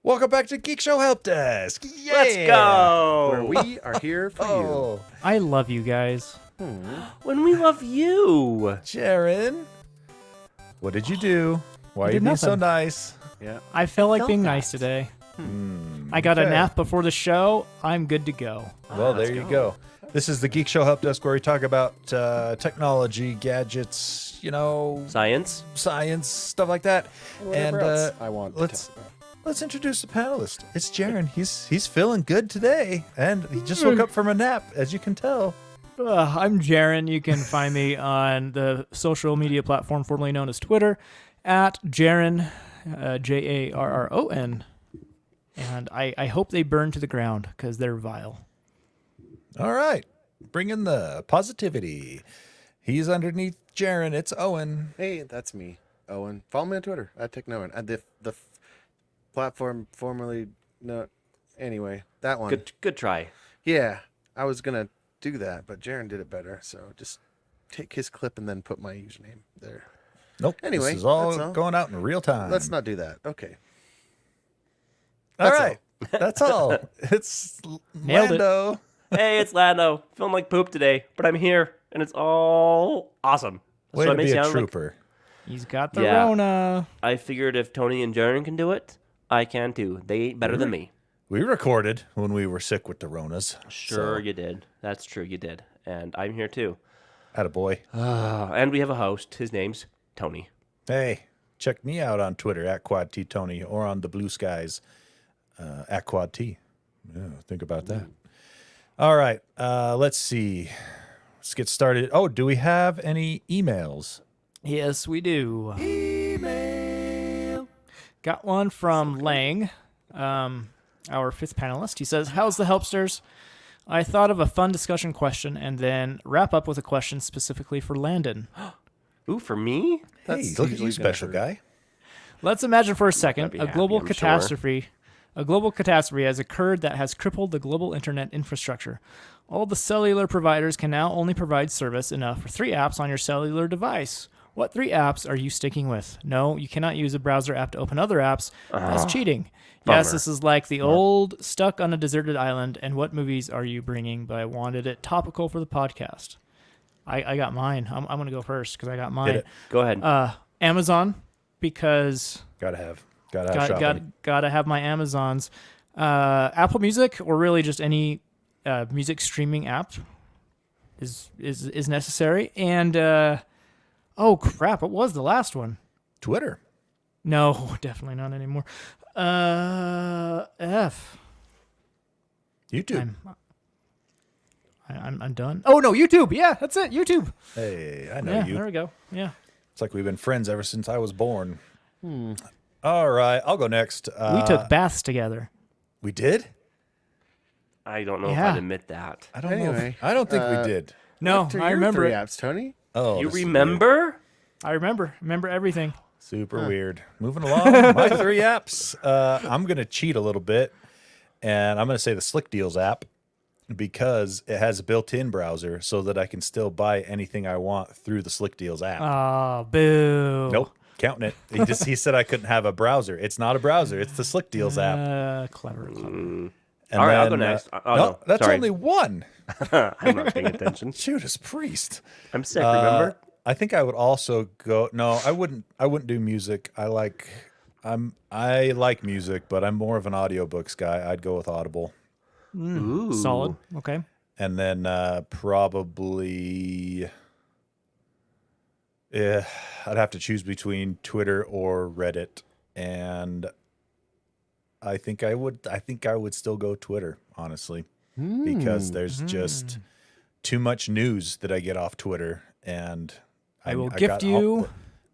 Welcome back to Geekshow Helpdesk. Yeah! Let's go. Where we are here for I love you guys. When we love you. Jaren, what did you do? Why are you did being so nothing. nice? you. Yeah. I felt like felt being that. nice today. I got a okay. nap before the show. I'm good to go. Well, there you go. This is the Geekshow Helpdesk where we talk about technology, gadgets, Science. science, stuff like that. Whatever and else I want. to let's talk about. let's introduce the panelist. It's Jaren. He's feeling good today, and he just woke up from a nap, as you can tell. I'm Jaren. You can find me on the social media platform formerly known as Twitter at Jaren, Jarron. And I hope they burn to the ground because they're vile. All right, bring in the positivity. He's underneath Jaren. It's Owen. Hey, that's me, Owen. Follow me on Twitter at TechNoan. The platform formerly no. Anyway, that one. Good try. Yeah, I was gonna do that, but Jaren did it better. So just take his clip and then put my username there. Nope. Anyway, this is all that's all. going out in real time. Let's not do that. Okay. All That's right. That's all. It's Nailed it. Lando. Hey, it's Lando. Feeling like poop today, but I'm here, and it's all awesome. Way So to it may be a sound like- trooper. He's got the Yeah. Rona. I figured if Tony and Jaren can do it, I can too. They ain't better than me. We recorded when we were sick with the Ronas. Sure, you did. That's true, you did. And I'm here too. Attaboy. And we have a host. His name's Tony. Hey, check me out on Twitter at QuadTTony or on the Blue Skies at QuadT. Yeah, think about that. All right. Let's see. Let's get started. Oh, do we have any emails? Yes, we do. Got one from Lang, our fifth panelist. He says, "How's the Helpsters? I thought of a fun discussion question and then wrap up with a question specifically for Landon. Ooh, for me? That's Hey, look at usually you, gonna special hurt. guy. Let's imagine for a second be a happy, global I'm catastrophe. A global catastrophe has occurred that has crippled the global internet infrastructure. All the cellular providers can now only provide service enough for 3 apps on your cellular device. What 3 apps are you sticking with? No, you cannot use a browser app to open other apps. That's cheating. Yes, Bummer. this is like the old stuck on a deserted island. And what movies are you bringing? But I wanted it topical for the podcast. I got mine. I'm going to go first because I got mine. it. Go ahead. Amazon, because Gotta have shopping. gotta have my Amazons. Apple Music, or really just any music streaming app is necessary. And oh crap, what was the last one? Twitter. No, definitely not anymore. F. YouTube. I'm done. Oh no, YouTube. Yeah, that's it. YouTube. Hey, I know Yeah, you. there we go. Yeah. It's like we've been friends ever since I was born. All right, I'll go next. We took baths together. We did? I don't know if yeah. I'd admit that. I don't know. Anyway, I don't think we did. No, What are I your remember 3 it. apps, Tony. Oh, You this is remember? I remember everything. super weird. Moving along, my 3 apps. I'm gonna cheat a little bit, and I'm gonna say the Slick Deals app because it has a built-in browser, so that I can still buy anything I want through the Slick Deals app. Oh, boo. Nope, counting it. He said I couldn't have a browser. It's not a browser. It's the Slick Deals app. Clever. And All right, I'll go then, next. Oh, no, no, that's sorry. only one. I'm not paying attention. Judas Priest. I'm sick, remember? I think I would also go. No, I wouldn't. I wouldn't do music. I like music, but I'm more of an audiobooks guy. I'd go with Audible, Ooh. Solid. Okay. and then probably, I'd have to choose between Twitter or Reddit, and I think I would still go Twitter, honestly, because there's just too much news that I get off Twitter, and I will got gift all you.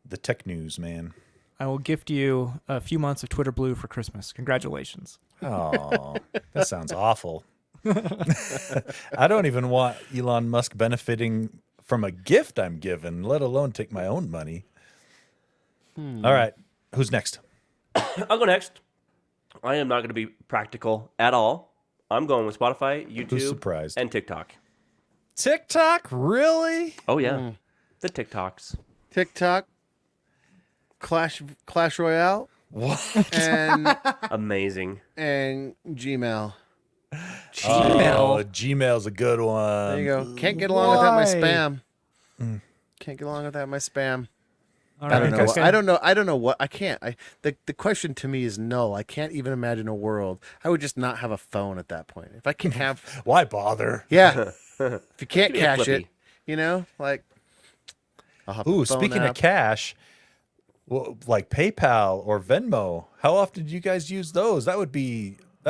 the tech news, man. I will gift you a few months of Twitter Blue for Christmas. Congratulations. Oh, that sounds awful. I don't even want Elon Musk benefiting from a gift I'm given, let alone take my own money. All right, who's next? I'll go next. I am not going to be practical at all. I'm going with Spotify, YouTube, surprised? and TikTok. TikTok, really? Oh, yeah. The TikToks. TikTok. Clash Royale. and Amazing. Gmail. Oh, Gmail's a good one. There you go. Can't get along without my Why? spam. Mm. Can't get along without my spam. All I don't right, know. okay. I don't know what. I can't. The question to me is no. I can't even imagine a world. I would just not have a phone at that point. If I can't have, Why bother? yeah. If you can't Give me a cash it, Flippy. like. I'll have Ooh, a phone speaking app. of cash, well, like PayPal or Venmo, how often do you guys use those? That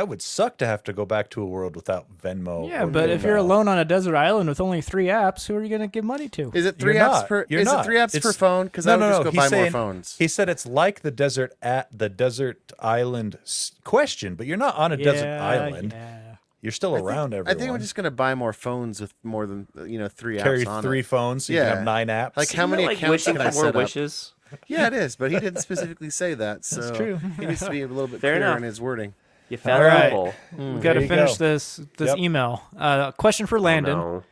would suck to have to go back to a world without Venmo. Yeah, or but if you're PayPal. alone on a desert island with only 3 apps, who are you going to give money to? Is it three You're apps not. per? You're Is not. it 3 apps per It's- phone? Because I would just go he's buy more saying- phones. He said it's like the desert island question, but you're not on a desert island. Yeah. You're still around everyone. I think I'm just gonna buy more phones with more than 3 carry apps on 3 it. phones so you Yeah. can have 9 apps. Like how Isn't many that like accounts wishing can I for more set up? wishes? Yeah, it is, but he didn't specifically say that. So That's true. He needs to be a little bit Fair clearer enough. in his wording. You found All right. the loophole. We got There to you finish go. this Yep. email. Question for Landon. Oh,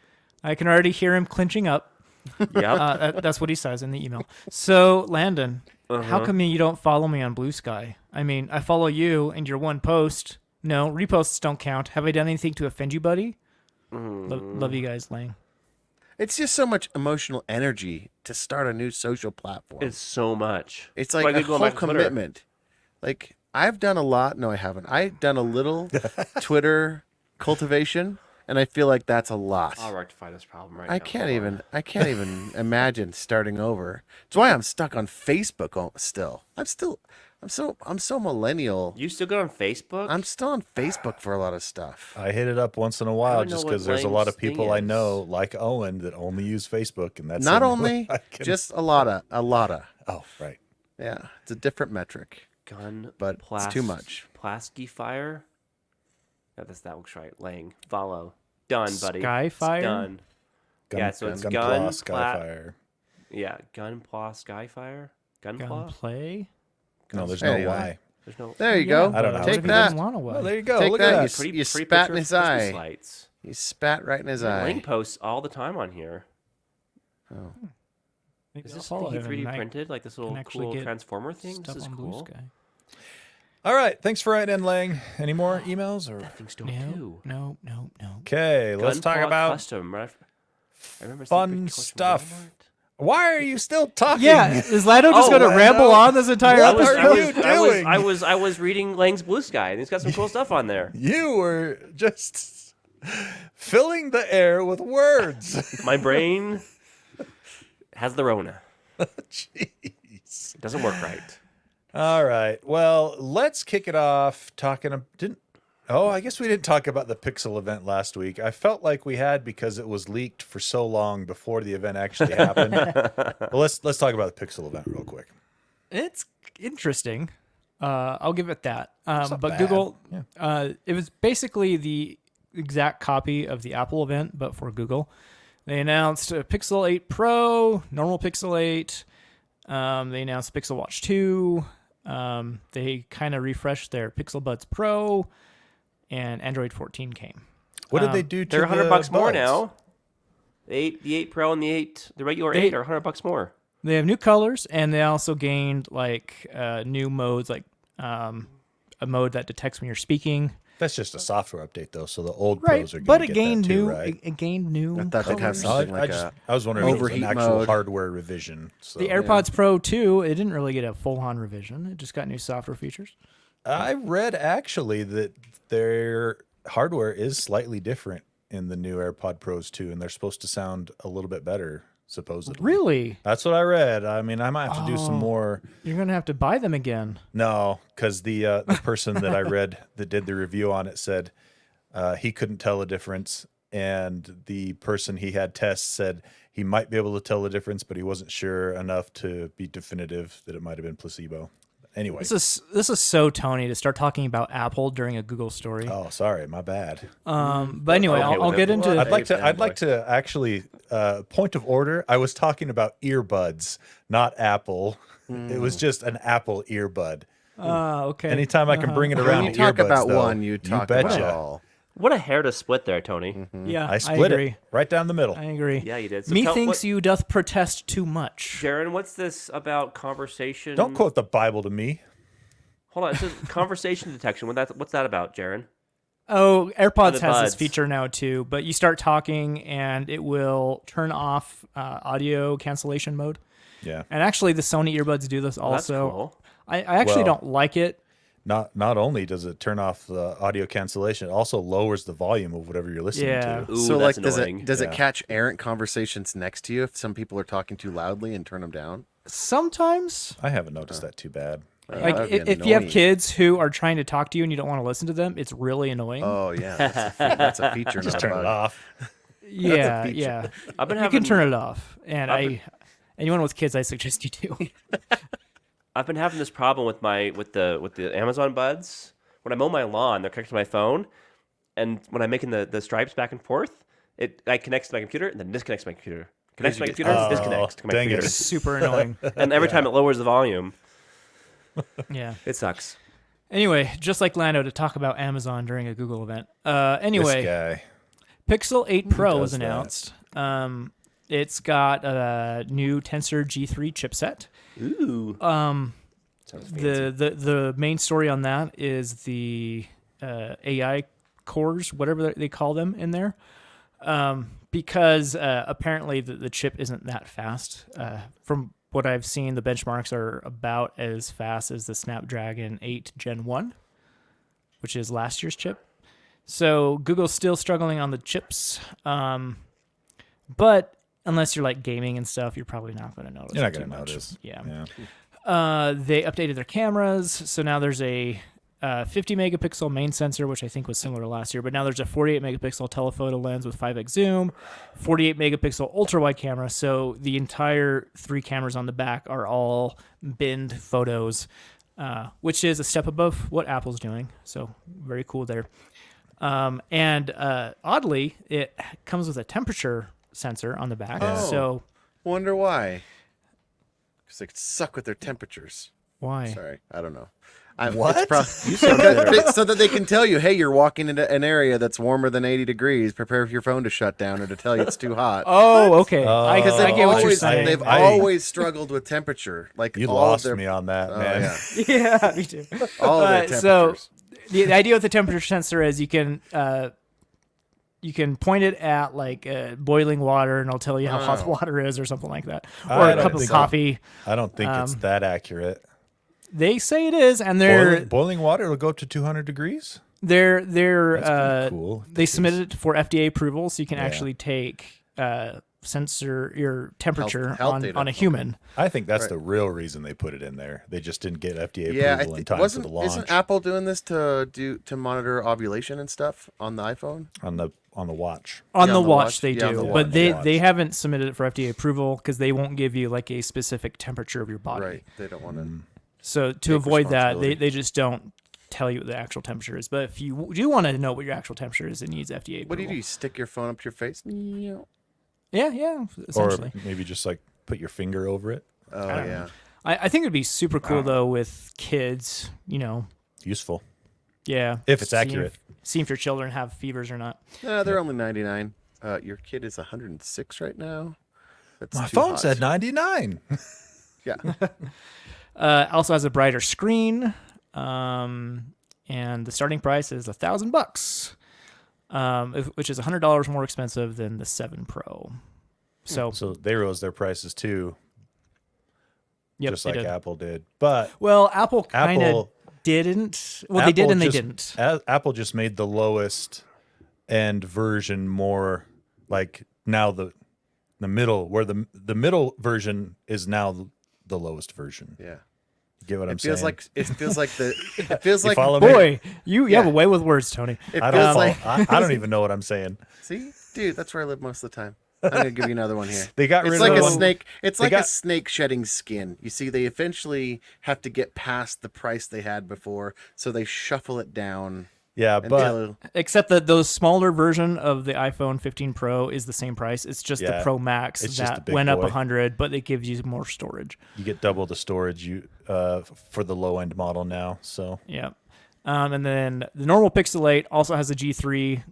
I can already hear him clinching up. no. Yep. That's what he says in the email. So, Landon, how Uh-huh. come you don't follow me on Blue Sky? I mean, I follow you and your one post. No, reposts don't count. Have I done anything to offend you, buddy? Love you guys, Lang. It's just so much emotional energy to start a new social platform. It's so much. It's That's like why I a could go whole back to Twitter. commitment. Like I've done a lot. No, I haven't. I've done a little Twitter cultivation, and I feel like that's a lot. I'll rectify this problem right now. I can't Hold on. even. I can't even imagine starting over. That's why I'm stuck on Facebook still. I'm so millennial. You still go on Facebook? I'm still on Facebook for a lot of stuff. I hit it up once in a while don't know just what because there's a lot of Lane's thing people I is. know, like Owen, that only use Facebook, and that's Not the only way only, I can- just a lot of. Oh, right. Yeah, it's a different metric. Gun, But it's too much. Plasky fire. Yeah, that looks right. Lang, follow. Done, buddy. Skyfire? It's done. Yeah, so it's gun, Skyfire. Yeah, gunpla, skyfire, gunpla. Gunplay? No, there's Anyway. no Y. There's no. There you Yeah, go. I don't know. but Take what if he that. doesn't want a Well, way? there you go. Take Look that, at you that. You Pretty spat in picture his of Christmas eye. lights. He spat right in his Lang eye. posts all the time on here. Oh. Maybe Is I'll this follow him 3D and I printed? Like this can little actually cool get transformer thing? stuff This is on Blue cool. Sky. All right. Thanks for writing in, Lang. Any more emails? Or That thing's dope No, too. no, no, no. Okay, let's talk Gunpla about custom. Right? I remember fun seeing big collection from stuff. Walmart. why are you still talking? Yeah, is Lando just Oh, going to Lando. ramble on this entire What episode? are you doing? I was reading Lang's Blue Sky, and he's got some cool stuff on there. You were just filling the air with words. My brain has the Rona. Jeez. It doesn't work right. All right. Well, let's kick it off talking. I guess we didn't talk about the Pixel event last week. I felt like we had because it was leaked for so long before the event actually happened. But let's talk about the Pixel event real quick. It's interesting. I'll give it that. not But bad. Google, Yeah. it was basically the exact copy of the Apple event, but for Google. They announced a Pixel 8 Pro, normal Pixel 8. They announced Pixel Watch 2. They kind of refreshed their Pixel Buds Pro, and Android 14 came. What did they do to They're $100 the more buds? now. The 8 Pro and the regular They- 8 are $100 more. They have new colors, and they also gained like new modes, like a mode that detects when you're speaking. That's just a software update, though, so the old Right, pros are going but to it get gained that too, new. right? It gained new. I thought they'd have colors. something like I was wondering if it was an overheat actual mode. hardware revision. So. The AirPods Pro 2, it didn't really get a full-on revision. It just got new software features. I read actually that their hardware is slightly different in the new AirPod Pros too, and they're supposed to sound a little bit better, supposedly. Really? That's what I read. I mean, I might have to do some more. You're going to have to buy them again. No, because the person that I read that did the review on it said he couldn't tell a difference, and the person he had tests said he might be able to tell the difference, but he wasn't sure enough to be definitive that it might have been placebo. Anyway. This is so Tony to start talking about Apple during a Google story. Oh, sorry, my bad. But anyway, Okay, I'll with get it. into. Well, I'd like to actually point of order. I was talking about earbuds, not Apple. It was just an Apple earbud. Okay. Anytime I can bring it When around you to talk earbuds, about though, one, you talk about betcha. all. What a hair to split there, Tony. Yeah, I split agree. it right down the middle. I agree. Yeah, you did. So Methinks you doth protest too much. Jaron, what's this about conversation? Don't quote the Bible to me. Hold on, it says conversation detection. What's that about, Jaron? Oh, AirPods the has buds. this feature now too, but you start talking and it will turn off audio cancellation mode. Yeah. And actually, the Sony earbuds do this Oh, that's also. cool. I actually Well- don't like it. Not only does it turn off the audio cancellation, it also lowers the volume of whatever you're listening Yeah. to. Ooh, So that's like, does annoying. it Yeah. catch errant conversations next to you if some people are talking too loudly and turn them down? Sometimes, I haven't noticed that too bad. like That would be if you have annoying. kids who are trying to talk to you and you don't want to listen to them, it's really annoying. Oh yeah, that's a feature. Just not a turn bug. it off. yeah, feature. yeah. I've been You having can turn it off, and I've anyone with kids, I suggest you do. I've been having this problem with the Amazon buds. When I mow my lawn, they're connected to my phone, and when I'm making the stripes back and forth, it connects to my computer and then disconnects my computer. Connects to my computer, disconnects to my dang it. computer. Super annoying. And every time it lowers the volume, Yeah. it sucks. Anyway, just like Lando to talk about Amazon during a Google event. Anyway, This guy. Pixel 8 Pro was does that? announced. It's got a new Tensor G3 chipset. Ooh. Sounds fancy. The main story on that is the AI cores, whatever they call them in there, because apparently the chip isn't that fast. From what I've seen, the benchmarks are about as fast as the Snapdragon 8 Gen 1, which is last year's chip. So Google's still struggling on the chips, but unless you're like gaming and stuff, you're probably not going to notice. You're not it too going to much. notice. Yeah. They updated their cameras, so now there's a 50 megapixel main sensor, which I think was similar to last year, but now there's a 48 megapixel telephoto lens with 5x zoom, 48 megapixel ultra wide camera. So the entire 3 cameras on the back are all binned photos, which is a step above what Apple's doing. So very cool there. And oddly, it comes with a temperature sensor on the back. Oh. So Wonder why? Because they could suck with their temperatures. why? Sorry, I don't know. What? So that they can tell you, hey, you're walking into an area that's warmer than 80 degrees. Prepare for your phone to shut down or to tell you it's too hot. Oh, okay. I Because get what you're saying. they've I- always struggled with temperature. Like You all lost of their, me on that, Oh, man. yeah. Yeah, me too. All of their So temperatures. the idea with the temperature sensor is you can point it at like boiling water and it'll tell you how hot the water is or something like that, or I a don't cup of think so. coffee. I don't think it's that accurate. They say it is, and they're Boiling water will go up to 200 degrees? they're That's pretty cool. they submitted it for FDA approval, so you can Yeah. actually take sensor your temperature Health data. on a human. I think that's Right. the real reason they put it in there. They just didn't get FDA Yeah, approval in time for wasn't the launch isn't Apple doing this to monitor ovulation and stuff on the iPhone? on the watch. On Yeah, the on the watch, watch. they Yeah, on do, the but watch. they Watch. haven't submitted it for FDA approval because they won't give you like a specific temperature of your body. Right. They don't want to. So to Take avoid that, responsibility. they just don't tell you what the actual temperature is. But if you do want to know what your actual temperature is, it needs FDA approval. What do you do? You stick your phone up to your face? Oh Yeah, essentially. Or maybe just like put your finger over it. don't yeah. know. I think it'd be super cool though with kids. You know, Useful. yeah. If it's seeing accurate. seeing if your children have fevers or not. They're only 99. Your kid is 106 right now. That's My too phone hot. said 99. Yeah. Also has a brighter screen, and the starting price is $1,000, which is $100 more expensive than the 7 Pro. So, So they rose their prices too, yep, just they like did. Apple did. But Well, Apple kind of Apple didn't. Well, they did Apple and they just- didn't. Apple just made the lowest end version more like now the middle, where the middle version is now the lowest version. Yeah. You get what I'm It feels saying? like it feels like the it feels You like follow me? Boy, you have Yeah. a way with words, Tony. it I feels don't, like I don't even know what I'm saying. see, dude, that's where I live most of the time. I'm gonna give you another one here. They got It's rid like of a one- snake. It's they like a got- snake shedding skin. You see, they eventually have to get past the price they had before, so they shuffle it down Yeah, but until Except that the smaller version of the iPhone 15 Pro is the same price. It's just the Yeah, Pro Max it's just a that big went up boy. 100, but it gives you more storage. you get double the storage for the low end model now. So Yeah. And then the normal Pixel 8 also has a G3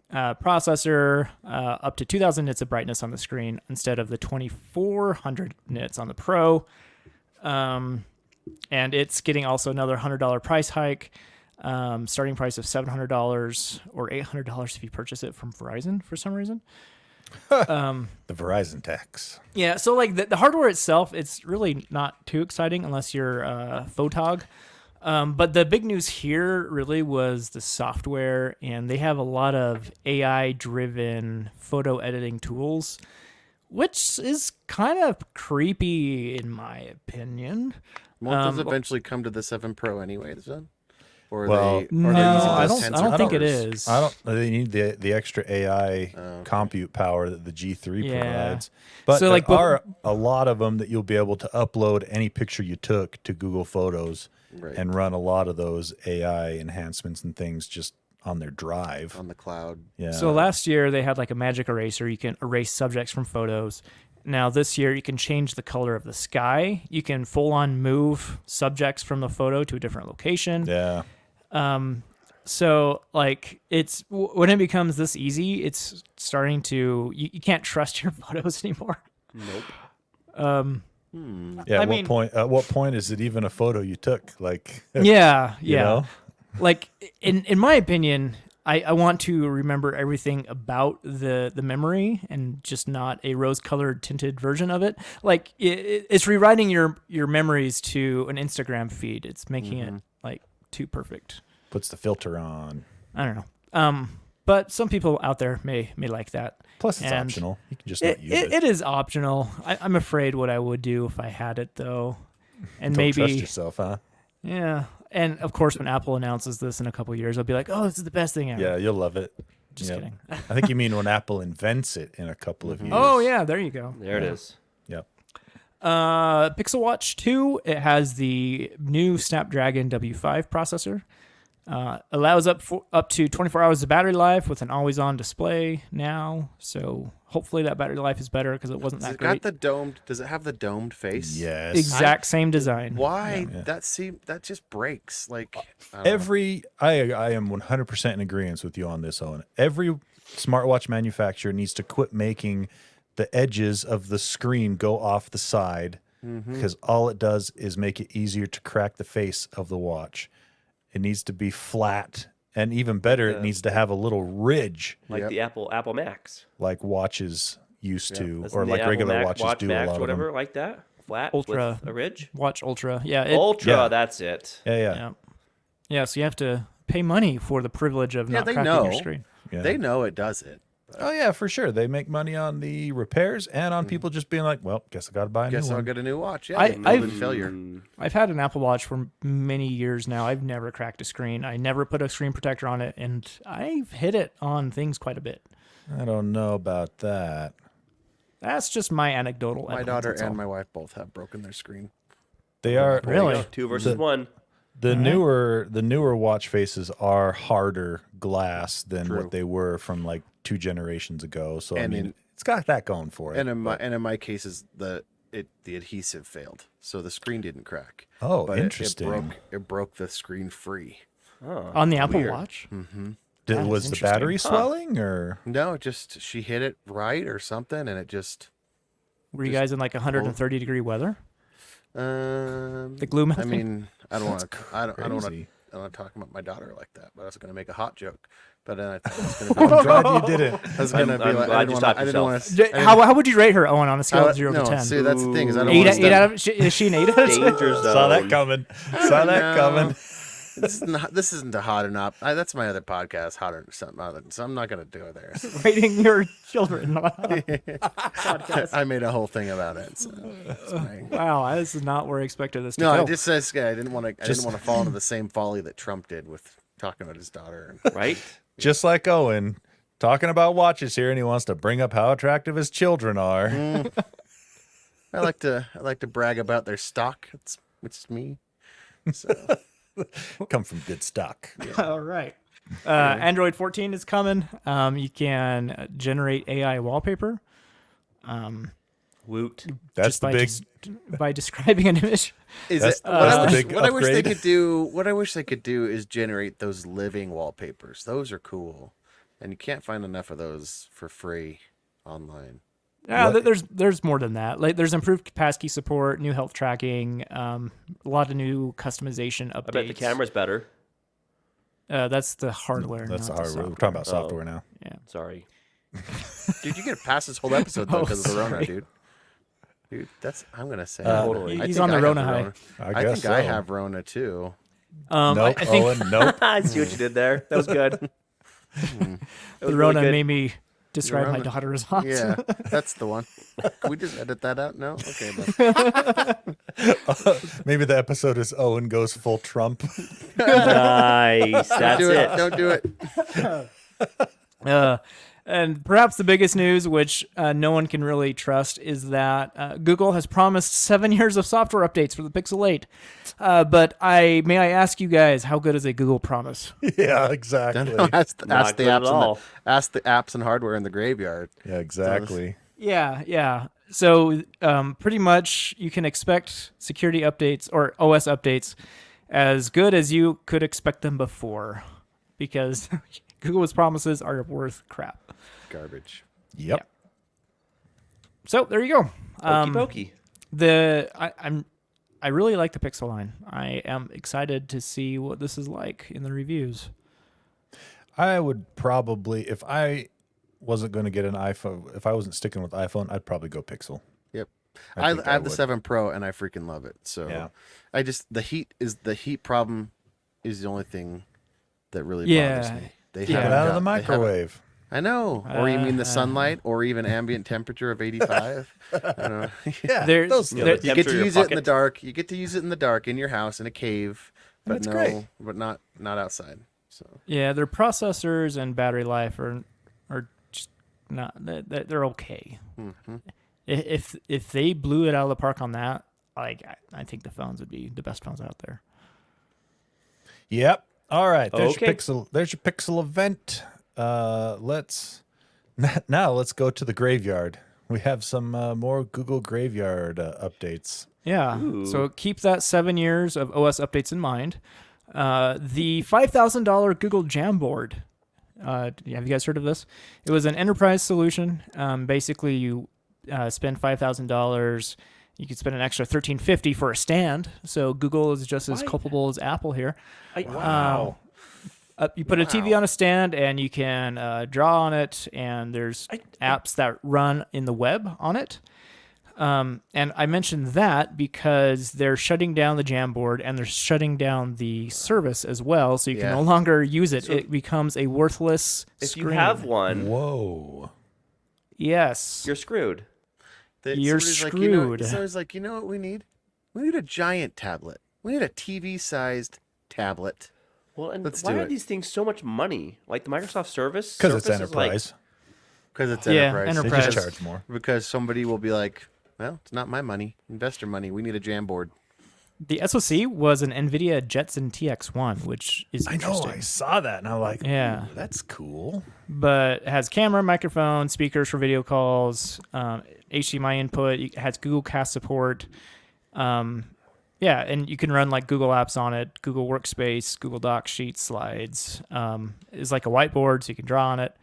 processor, up to 2000 nits of brightness on the screen instead of the 2400 nits on the Pro. And it's getting also another $100 price hike, starting price of $700 or $800 if you purchase it from Verizon for some reason. The Verizon tax. Yeah, so like the hardware itself, it's really not too exciting unless you're photog. But the big news here really was the software, and they have a lot of AI-driven photo editing tools, which is kind of creepy in my opinion. Won't those eventually come to the 7 Pro anyway, then? Or are Well, they, No, are they using I those don't. tensor I don't think it powers? is. I don't. They need the extra AI okay. compute power that the G3 Yeah. provides. But So, there like, are a lot of them that you'll be able to upload any picture you took to Google Photos Right. and run a lot of those AI enhancements and things just on their drive. On the cloud. Yeah. So last year they had like a magic eraser. You can erase subjects from photos. Now this year you can change the color of the sky. You can full on move subjects from the photo to a different location. yeah. So like it's when it becomes this easy, it's starting to you can't trust your photos anymore. Nope. Yeah. I At mean- what point is it even a photo you took? Like, Yeah, you yeah. know? Like in my opinion, I want to remember everything about the memory and just not a rose-colored tinted version of it. Like it's rewriting your memories to an Instagram feed. It's making it like too perfect. Puts the filter on. I don't know. But some people out there may like that. Plus, it's And optional. You can just not use it. It is optional. I'm afraid what I would do if I had it though, and Don't trust maybe yourself, huh? yeah. And of course, when Apple announces this in a couple of years, I'll be like, "Oh, this is the best thing ever." Yeah, you'll love it. Just Yep. kidding. I think you mean when Apple invents it in a couple of years. Oh yeah, there you go. There it is. Yep. Pixel Watch 2, it has the new Snapdragon W5 processor. Allows up to 24 hours of battery life with an always-on display now. So hopefully that battery life is better because it wasn't Does that it great. got the domed? Does it have the domed face? Yes. Exact same design. Why? Yeah. That just breaks. Like I don't know. I am 100% in agreement with you on this, Owen. Every smartwatch manufacturer needs to quit making the edges of the screen go off the side because all it does is make it easier to crack the face of the watch. It needs to be flat, and even better, it needs to have a little ridge Like Yep. the Apple Max. like watches used to, Doesn't or the like Apple regular Mac, watches Watch do Max, a lot whatever, of them. like that. Flat Ultra. with a ridge. Watch Ultra. Yeah. Ultra, Yeah. that's it. Yeah. Yeah. Yeah, so you have to pay money for the privilege of Yeah, not they cracking know. your screen. Yeah. They know it does it. Oh yeah, for sure. They make money on the repairs and on people just being like, "Well, guess I got to buy a Guess new I'll one." get a new watch. Yeah, I've- proven failure. I've had an Apple Watch for many years now. I've never cracked a screen. I never put a screen protector on it, and I've hit it on things quite a bit. I don't know about that. That's just my anecdotal My evidence, daughter that's all. and my wife both have broken their screen. They are There you Really? go. 2 versus 1. the newer watch faces are harder glass than True. what they were from like 2 generations ago. So I And mean, in- it's got that going for it. And in my cases, the adhesive failed, so the screen didn't crack. Oh, But interesting. It broke the screen free. Oh, On the Apple weird. Watch? Did, that is was the interesting. battery swelling or? No, just she hit it right or something, and it just. Were you guys in like 130 degree weather? The glue I melting? mean, I don't want to. I don't want to. Crazy. I don't want to talk about my daughter like that. But I was going to make a hot joke. But then I thought I was going to. I'm glad you didn't. I was going to I'm be like, glad I you didn't stopped want to. yourself. How would you rate her, Owen, on a scale of 0 no, to 10? see, that's the thing is I don't Eight, want to. eight out of, is she an 8 out of 10? Danger zone. Saw that coming. Saw that No. coming. This isn't a hot or not. That's my other podcast, hot or something other. So I'm not going to go there. Rating your children. I made a whole thing about it. So it's fine. Wow, this is not where I expected this to No, go. I just says I didn't want to. I didn't want to fall into the same folly that Trump did with talking about his daughter. Right? Just like Owen talking about watches here, and he wants to bring up how attractive his children are. I like to brag about their stock. It's me. So Come from good stock. All right. Android 14 is coming. You can generate AI wallpaper Woot. That's the big. by describing an image. is That's- it? What, that's the big what I wish they upgrade. could do. What I wish they could do is generate those living wallpapers. Those are cool, and you can't find enough of those for free online. Yeah, What- there's more than that. Like there's improved passkey support, new health tracking, a lot of new customization updates. I bet the camera's better. That's the hardware. That's the not hardware. We're software. talking about software now. Yeah. Sorry. Dude, you get past this whole episode though Oh, because of the Rona, sorry. dude. Dude, I'm gonna say. Totally. I He's think on the I have Rona high. I guess think I so. have Rona too. Nope, I think Owen, nope. I see what you did there. That was good. That was the Rona really good. made me describe my Rona. daughter as hot. Yeah, that's the one. Can we just edit that out? No? Okay, but Maybe the episode is Owen goes full Trump. Nice. That's do it. Don't do it. And perhaps the biggest news, which no one can really trust, is that Google has promised 7 years of software updates for the Pixel 8. But may I ask you guys, how good is a Google promise? Yeah, exactly. ask Not the good at apps all. ask the apps and hardware in the graveyard. Yeah, exactly. Yeah. So pretty much you can expect security updates or OS updates as good as you could expect them before, because Google's promises are worth crap. Garbage. Yep. So there you go. Okie dokie. I really like the Pixel line. I am excited to see what this is like in the reviews. I would probably, if I wasn't going to get an iPhone, if I wasn't sticking with iPhone, I'd probably go Pixel. Yep. I I think have the would. 7 Pro and I freaking love it. So Yeah. the heat problem is the only thing that really Yeah. bothers me. They Yeah. Get haven't out of the got- they haven't- microwave. I know. Or you mean the sunlight or even ambient temperature of 85? I don't know. Yeah, There's- those there- things. You get Temperature to in use your it in the pocket. dark. You get to use it in the dark in your house in a cave, but That's no, great. but not outside. So Yeah, their processors and battery life are just not. They're okay. If they blew it out of the park on that, like I think the phones would be the best phones out there. Yep. All right. There's Okay. your Pixel. There's your Pixel event. Let's go to the graveyard. We have some more Google Graveyard updates. Yeah. Ooh. So keep that 7 years of OS updates in mind. The $5,000 Google Jamboard. Have you guys heard of this? It was an enterprise solution. Basically, you spend $5,000. You could spend an extra $1,350 for a stand. So Google is just as What? culpable as Apple here. Wow. You put a TV on a stand and you can draw on it, and there's apps that run in the web on it. And I mentioned that because they're shutting down the Jamboard and they're shutting down the service as well, so you can Yeah. no longer use it. So it becomes a worthless If screen. you have one, Whoa. Yes. you're screwed. You're screwed. Somebody's like, you know what we need? We need a giant tablet. We need a TV-sized tablet. Well, and Let's why do are it. these things so much money? Like the Microsoft service? Because it's Surface is like- enterprise. Because it's Yeah, enterprise. They enterprise. just charge more. Because somebody will be like, well, it's not my money. Investor money. We need a Jamboard. The SoC was an NVIDIA Jetson TX1, which is I know. interesting. I saw that, and I'm like, Yeah. "Ooh, that's cool." But it has camera, microphone, speakers for video calls, HDMI input. It has Google Cast support. Yeah, and you can run like Google Apps on it, Google Workspace, Google Docs, Sheets, Slides. It's like a whiteboard, so you can draw on it.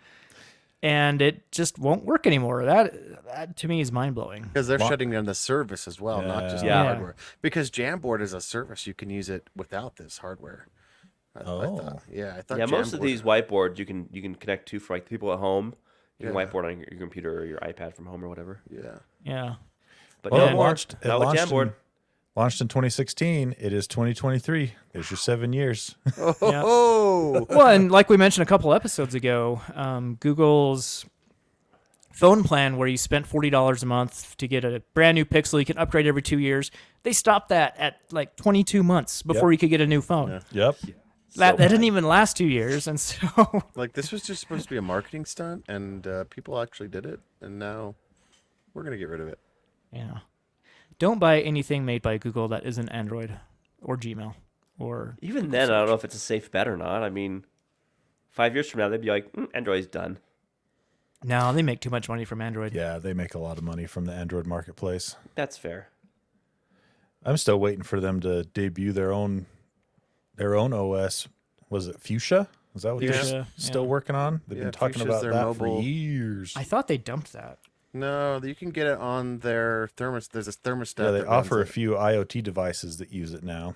And it just won't work anymore. That to me is mind blowing. Because they're shutting down the service as well, not just the Yeah. hardware. Because Jamboard is a service. You can use it without this hardware. I Oh. thought, I thought Yeah, most of Jamboard- these whiteboards you can connect to for like people at home. You can Yeah. whiteboard on your computer or your iPad from home or whatever. Yeah. Yeah. But Well, no it more. launched. It Not with launched Jamboard. launched in 2016. It is 2023. There's your 7 years. Oh, Well, and like we mentioned a couple episodes ago, Google's phone plan where you spent $40 a month to get a brand new Pixel, you can upgrade every 2 years. They stopped that at like 22 months before you could get a new phone. Yep. That didn't even last 2 years, and so like this was just supposed to be a marketing stunt, and people actually did it, and now we're gonna get rid of it. yeah. Don't buy anything made by Google that isn't Android or Gmail or Even then, I don't know if it's a safe bet or not. I mean, 5 years from now, they'd be like, Android's done. no, they make too much money from Android. Yeah, they make a lot of money from the Android marketplace. That's fair. I'm still waiting for them to debut their own OS. Was it Fuchsia? Is that what Fuchsia, they're still yeah. working on? They've Yeah, been talking Fuchsia's about their that mobile- for years. I thought they dumped that. No, you can get it on their thermos. There's a thermostat. Yeah, they that runs offer a it, few IoT devices that use it now.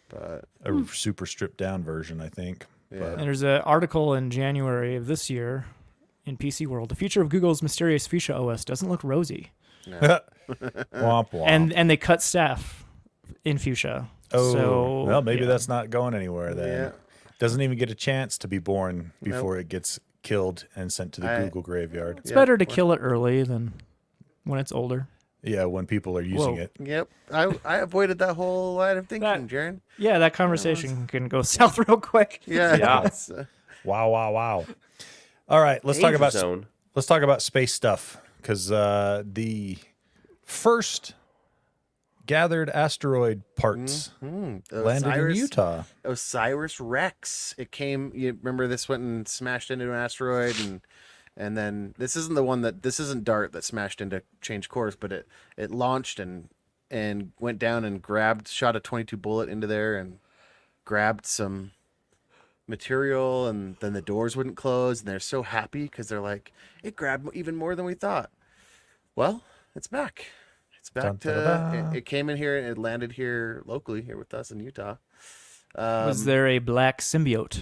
but A super stripped down version, I think. yeah. And there's an article in January of this year in PC World. The future of Google's mysterious Fuchsia OS doesn't look rosy. Womp womp. And they cut staff in Fuchsia. oh, So, well, maybe yeah. that's not going anywhere then. Yeah. Doesn't even get a chance to be born before it gets killed and sent to the Google graveyard. It's better to kill it early than when it's older. Yeah, when people are using Whoa. it. Yep. I avoided that whole line of thinking, Jaren. Yeah, that conversation can go south real quick. Yeah. Yeah. it's, Wow, wow, wow. All right, let's Danger talk about zone. let's talk about space stuff because the first gathered asteroid parts landed in Utah. Osiris Rex. It came. You remember this went and smashed into an asteroid, and then this isn't the one that this isn't DART that smashed into change course, but it launched and went down and shot a 22 bullet into there and grabbed some material, and then the doors wouldn't close, and they're so happy because they're like, it grabbed even more than we thought. Well, it's back. It's back Dun, da, da, da. it came in here and it landed here locally here with us in Utah. Was there a black symbiote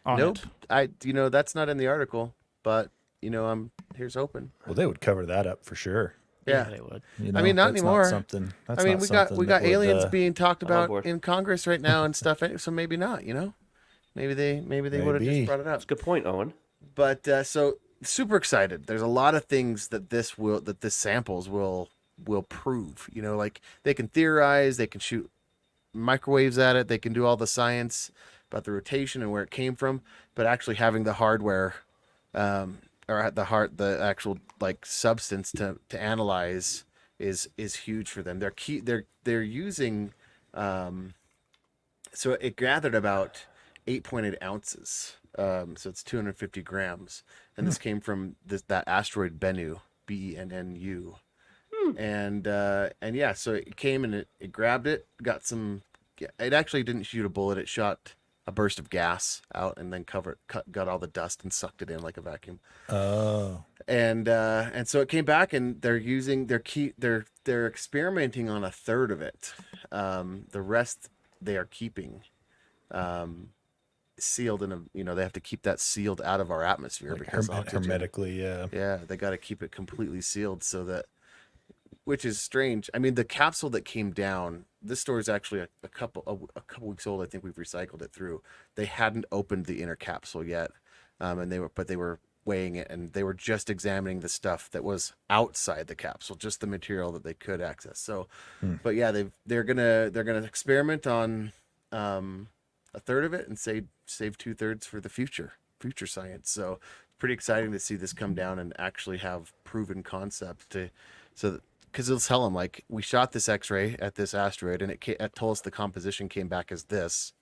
on Nope. it? That's not in the article, but here's hoping. Well, they would cover that up for sure. Yeah. They would. You I mean, not that's anymore. something. That's I mean, not we got something that would, aliens being talked I'm on about board. in Congress right now and stuff. So maybe not. Maybe they would have Maybe. just brought it up. That's a good point, Owen. But so super excited. There's a lot of things that this samples will prove. Like they can theorize, they can shoot microwaves at it, they can do all the science about the rotation and where it came from. But actually having the hardware, or the actual like substance to analyze is huge for them. They're using. So it gathered about 8.8 ounces. So it's 250 grams. And this came from that asteroid Bennu, Bennu. And yeah, so it came and it grabbed it, it actually didn't shoot a bullet. It shot a burst of gas out and then got all the dust and sucked it in like a vacuum. Oh. And so it came back and they're experimenting on a third of it. The rest they are keeping sealed in they have to keep that sealed out of our atmosphere Like because oxygen. hermetically, yeah. Yeah, they got to keep it completely sealed which is strange. I mean, the capsule that came down, this store is actually a couple weeks old. I think we've recycled it through. They hadn't opened the inner capsule yet. And they were weighing it, and they were just examining the stuff that was outside the capsule, just the material that they could access. So, but yeah, they're gonna experiment on a third of it and save 2/3 for the future science. So, pretty exciting to see this come down and actually have proven concepts because it'll tell them like we shot this X-ray at this asteroid and it told us the composition came back as this.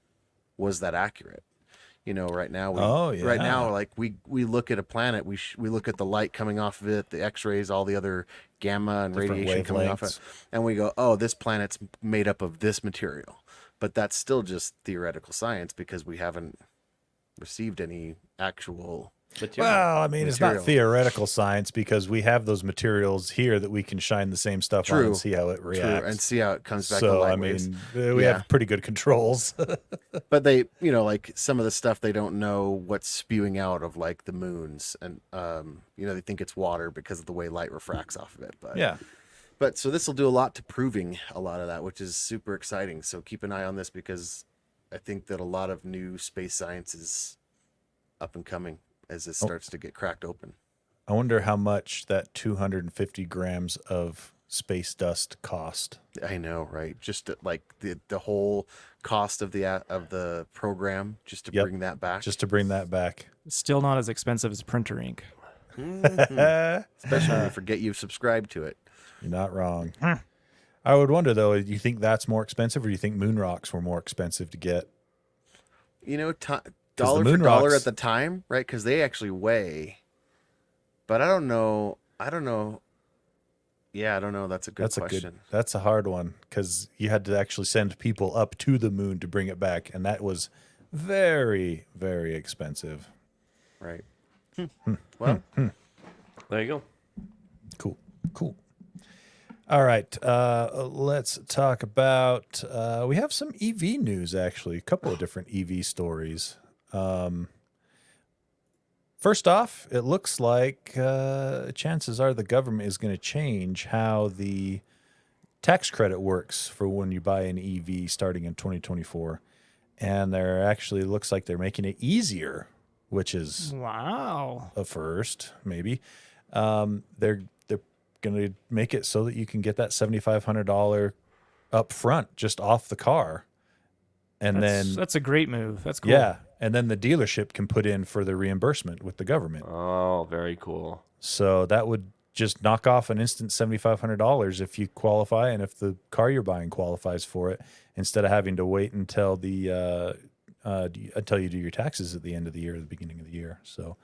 Was that accurate? Right now, right now, like we look at a planet, we look at the light coming off of it, the X-rays, all the other gamma and Different radiation coming off it, and we go, oh, this planet's made up of this material, but that's still just theoretical science because we haven't received any actual. Well, I mean, it's not material. theoretical science because we have those materials here that we can shine the same stuff on and see how it reacts. True, and see how it comes back to So, light I waves. mean, we have pretty good controls. But they, like some of the stuff they don't know what's spewing out of like the moons, and they think it's water because of the way light refracts off of it. But yeah. But so this will do a lot to proving a lot of that, which is super exciting. So keep an eye on this because I think that a lot of new space science is up and coming as this starts to get cracked open. I wonder how much that 250 grams of space dust cost. I know, right? Just like the whole cost of the program just to bring that back. Just to bring that back. Still not as expensive as printer ink. Especially when you forget you've subscribed to it. You're not wrong. I would wonder though, do you think that's more expensive or do you think moon rocks were more expensive to get? Dollar the for moon dollar rocks- at the time, right? Because they actually weigh. But I don't know. Yeah, I don't know. That's a good question. That's a hard one because you had to actually send people up to the moon to bring it back, and that was very, very expensive. Right. Well, There you go. Cool. All right, let's talk about. We have some EV news, actually. A couple of different EV stories. First off, it looks like chances are the government is going to change how the tax credit works for when you buy an EV starting in 2024, and they're actually looks like they're making it easier, which is Wow. a first, maybe. They're going to make it so that you can get that $7,500 up front just off the car, and That's a great move. That's cool. yeah, and then the dealership can put in for the reimbursement with the government. Oh, very cool. So that would just knock off an instant $7,500 if you qualify, and if the car you're buying qualifies for it, instead of having to wait until until you do your taxes at the end of the year or the beginning of the year. So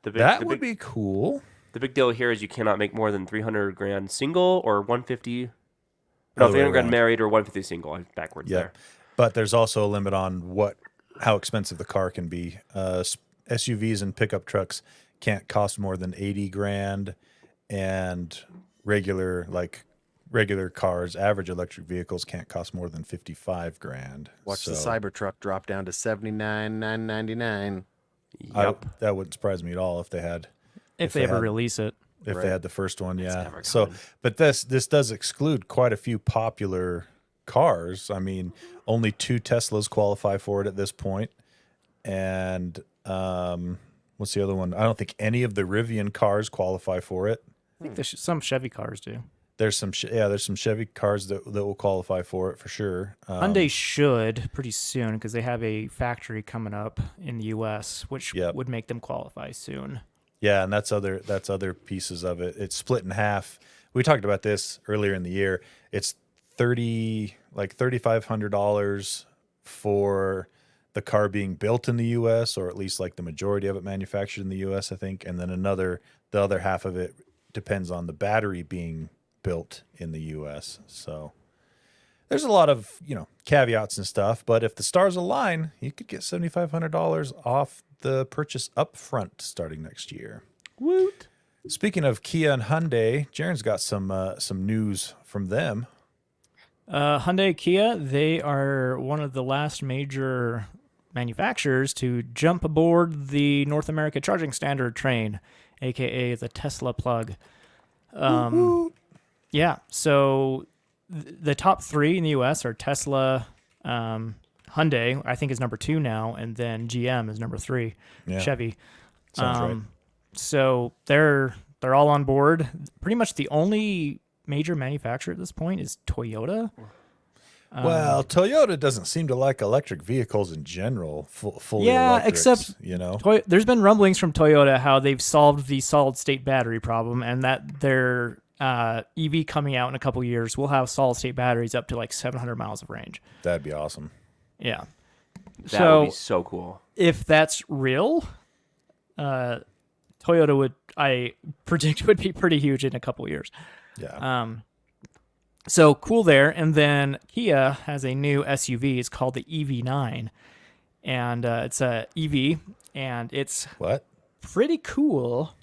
that would be cool. The big deal here is you cannot make more than 300 grand single or 150. No, 300 grand married or 150 single. I'm backwards there. But there's also a limit on how expensive the car can be. SUVs and pickup trucks can't cost more than 80 grand, and regular cars, average electric vehicles can't cost more than 55 grand. Watch the Cybertruck drop down to $79,999. Yep. That wouldn't surprise me at all if they had. If they ever release it. If they had the first one, yeah. never So, coming. but this does exclude quite a few popular cars. I mean, only 2 Teslas qualify for it at this point. And what's the other one? I don't think any of the Rivian cars qualify for it. I think some Chevy cars do. There's some Chevy cars that will qualify for it for sure. Hyundai should pretty soon because they have a factory coming up in the U.S., which would make them qualify soon. Yeah, and that's other pieces of it. It's split in half. We talked about this earlier in the year. It's $3,500 for the car being built in the U.S., or at least like the majority of it manufactured in the U.S., I think, and then the other half of it depends on the battery being built in the U.S. So there's a lot of caveats and stuff, but if the stars align, you could get $7,500 off the purchase up front starting next year. Woot! Speaking of Kia and Hyundai, Jaren's got some news from them. Hyundai, Kia, they are one of the last major manufacturers to jump aboard the North America Charging Standard train, aka the Tesla plug. Yeah, so the top 3 in the U.S. are Tesla, Hyundai, I think is number 2 now, and then GM is number 3, Chevy. Sounds right. So they're all on board. Pretty much the only major manufacturer at this point is Toyota. Well, Toyota doesn't seem to like electric vehicles in general. Fully electrics, except there's been rumblings from Toyota how they've solved the solid state battery problem, and that their EV coming out in a couple years will have solid state batteries up to like 700 miles of range. That'd be awesome. Yeah. That would be so cool. If that's real, Toyota I predict would be pretty huge in a couple years. Yeah. So cool there. And then Kia has a new SUV. It's called the EV9, and it's a EV, and it's pretty cool.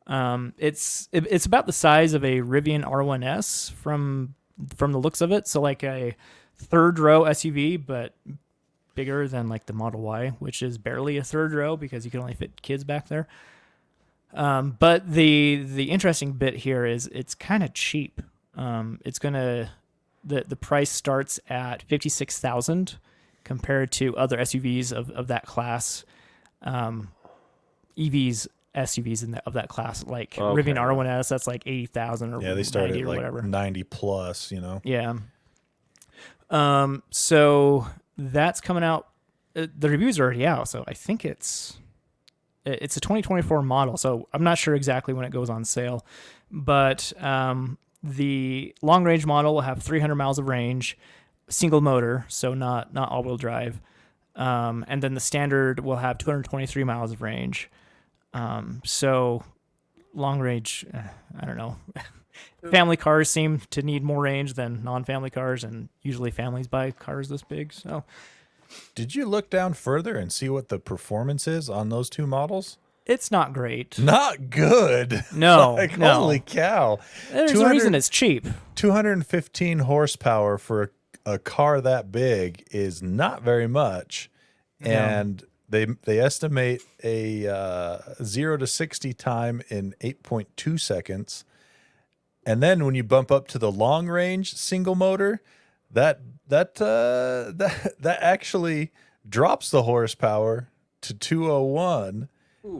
It's about the size of a Rivian R1S from the looks of it. So like a third row SUV, but bigger than like the Model Y, which is barely a third row because you can only fit kids back there. But the interesting bit here is it's kind of cheap. The price starts at $56,000 compared to other SUVs of that class. SUVs of that class, like Rivian R1S, that's like 80,000 or they start at or like whatever. 90 plus, Yeah. So that's coming out. The reviews are already out, so I think it's a 2024 model. So I'm not sure exactly when it goes on sale, but the long range model will have 300 miles of range, single motor, so not all wheel drive, and then the standard will have 223 miles of range. So long range, I don't know. Family cars seem to need more range than non-family cars, and usually families buy cars this big. So, did you look down further and see what the performance is on those 2 models? It's not great. Not good. No, Like, no. holy cow. There's a reason it's cheap. 215 horsepower for a car that big is not very much. And they estimate a 0 to 60 time in 8.2 seconds. And then when you bump up to the long range single motor, that actually drops the horsepower to 201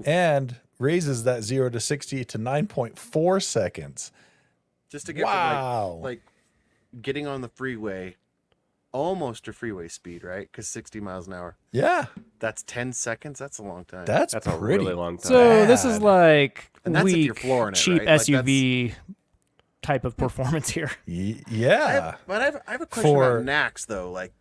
and raises that 0 to 60 to 9.4 seconds. Just to get Wow. from like getting on the freeway, almost to freeway speed, right? Because 60 miles an hour. Yeah, That's 10 seconds. That's a long time. that's That's a pretty really long time. So this is bad. like And that's if you're weak, flooring it, cheap right? Like, SUV type of performance here. Yeah. But I have a question For- about NACS though. Like,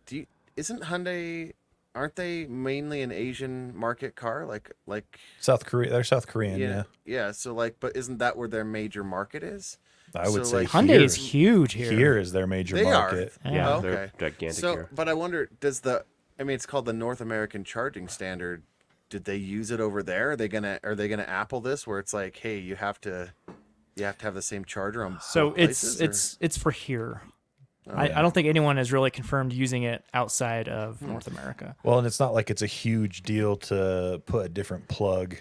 isn't Hyundai? Aren't they mainly an Asian market car? Like South Korea, they're South Korean, yeah. yeah. So like, but isn't that where their major market is? I would So, say like, Hyundai here, is huge here. here is their major They market. are. Yeah, Oh, they're okay. gigantic So, here. but I wonder, I mean, it's called the North American Charging Standard. Did they use it over there? Are they gonna Apple this where it's like, hey, you have to have the same charger on So both places, it's for here. or- I don't think anyone has really confirmed using it outside of North America. Well, and it's not like it's a huge deal to put a different plug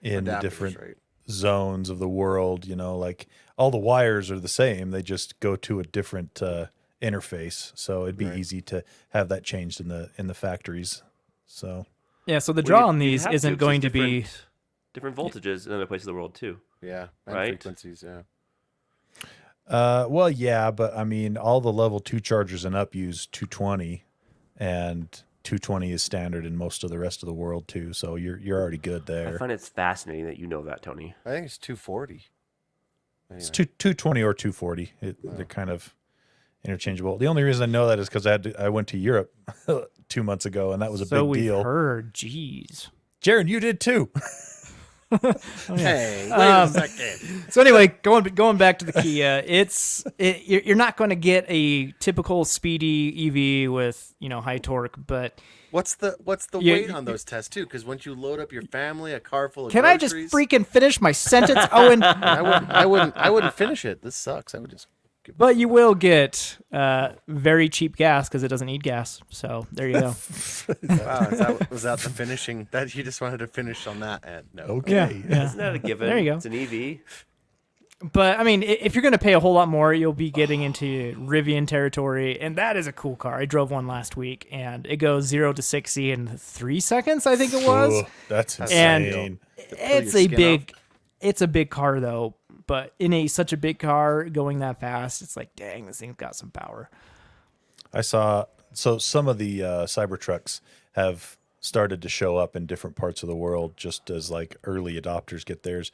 in the Adapters, different right? zones of the world, like all the wires are the same. They just go to a different interface. So it'd be Right. easy to have that changed in the factories. So Yeah, so the Well, draw you'd- on you'd these have isn't 'cause going there's to be. different voltages in other places of the world too. Yeah, and Right. frequencies. Yeah. well, yeah, but I mean, all the level 2 chargers and up use 220, and 220 is standard in most of the rest of the world too. So you're already good I there. find it's fascinating that you know that, Tony. I think it's 240. It's 220 or 240. They're kind of interchangeable. The only reason I know that is because I went to Europe 2 months ago, and that was a So big we've deal. heard, geez. Jaron, you did too. Hey, wait a second. So anyway, going back to the Kia, you're not going to get a typical speedy EV with high torque, but What's the Yeah, weight on those tests too? Because once you load up your family, a car full of can I just groceries, freaking finish my sentence, Owen? I wouldn't finish it. This sucks. I would just. But you will get very cheap gas because it doesn't need gas. So there you go. Wow, was that the finishing? That you just wanted to finish on that end? No. Okay. Yeah. Isn't that a given? There you go. It's an EV. But I mean, if you're going to pay a whole lot more, you'll be getting into Rivian territory, and that is a cool car. I drove one last week, and it goes 0 to 60 in 3 seconds, I think it was. Ugh, that's And insane. It's your a skin big, it's a big car though. But in such a big car going that fast, it's like, dang, this thing's got some power. I saw some of the Cybertrucks have started to show up in different parts of the world just as like early adopters get theirs,